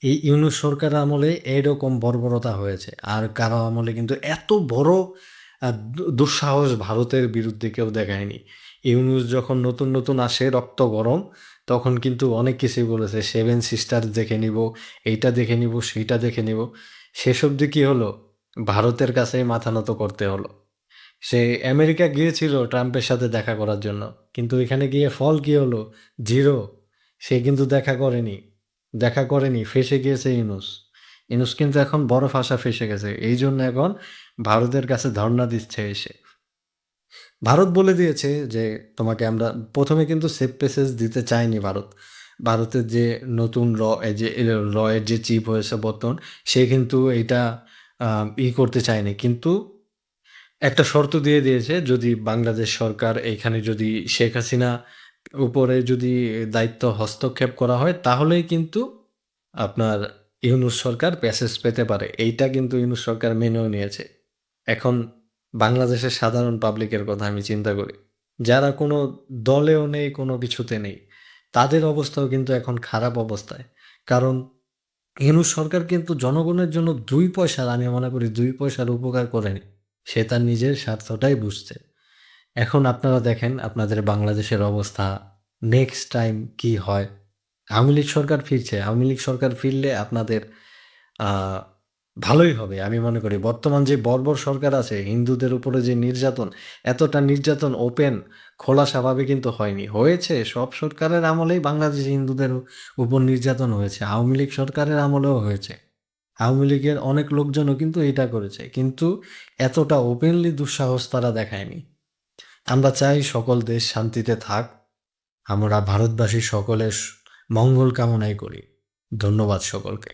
এই ইউনূস সরকার আমলে এরকম বর্বরতা হয়েছে। আর কারো আমলে কিন্তু এত বড় দুঃসাহস ভারতের বিরুদ্ধে কেউ দেখায়নি। ইউনূস যখন নতুন আসে রক্ত গরম, তখন কিন্তু অনেক কিছুই বলেছে। 7 সিস্টার্স দেখে নিবো, এইটা দেখে নিবো, সেইটা দেখে নিবো। শেষ অবধি কি হলো? ভারতের কাছেই মাথা নত করতে হলো। সে আমেরিকা গিয়েছিল ট্রাম্পের সাথে দেখা করার জন্য। কিন্তু এখানে গিয়ে ফল কি হলো? 0। সে কিন্তু দেখা করেনি, ফেঁসে গিয়েছে ইউনূস। ইউনূস কিন্তু এখন বড় ফাঁসা ফেঁসে গেছে। এইজন্য এখন ভারতের কাছে ধর্ণা দিচ্ছে এসে। ভারত বলে দিয়েছে যে তোমাকে আমরা ১ম এ কিন্তু সেফ প্যাসেজ দিতে চায়নি ভারত। ভারতের যে নতুন র এর যে চিফ হয়েছে বর্তমান, সে কিন্তু এইটা করতে চায়নি। কিন্তু একটা শর্ত দিয়ে দিয়েছে, যদি বাংলাদেশ সরকার এইখানে যদি শেখ হাসিনা উপরে যদি দায়িত্ব হস্তক্ষেপ করা হয়, তাহলেই কিন্তু আপনার ইউনূস সরকার প্যাসেজ পেতে পারে। এইটা কিন্তু ইউনূস সরকার মেনেও নিয়েছে। এখন বাংলাদেশের সাধারণ পাবলিকের কথা আমি চিন্তা করি। যারা কোনো দলেও নেই, কোনো কিছুতে নেই, তাদের অবস্থাও কিন্তু এখন খারাপ অবস্থায়। কারণ ইউনূস সরকার কিন্তু জনগণের জন্য ২ পয়সার, আমি মনে করি ২ পয়সার উপকার করেনি। সে তার নিজের স্বার্থটাই বুঝছে। এখন আপনারা দেখেন আপনাদের বাংলাদেশের অবস্থা, নেক্সট টাইম কি হয়? আওয়ামী লীগ সরকার ফিরছে। আওয়ামী লীগ সরকার ফিরলে আপনাদের আ ভালোই হবে আমি মনে করি। বর্তমান যে বর্বর সরকার আছে, হিন্দুদের উপরে যে নির্যাতন, এতটা নির্যাতন ওপেন খোলাসাভাবে কিন্তু হয়নি। হয়েছে সব সরকারের আমলেই বাংলাদেশে হিন্দুদের উপর নির্যাতন হয়েছে। আওয়ামী লীগ সরকারের আমলেও হয়েছে। আওয়ামী লীগের অনেক লোকজনও কিন্তু এটা করেছে। কিন্তু এতটা ওপেনলি দুঃসাহস তারা দেখায়নি। আমরা চাই সকল দেশ শান্তিতে থাক। আমরা ভারতবাসী সকলের মঙ্গল কামনাই করি। ধন্যবাদ সকলকে।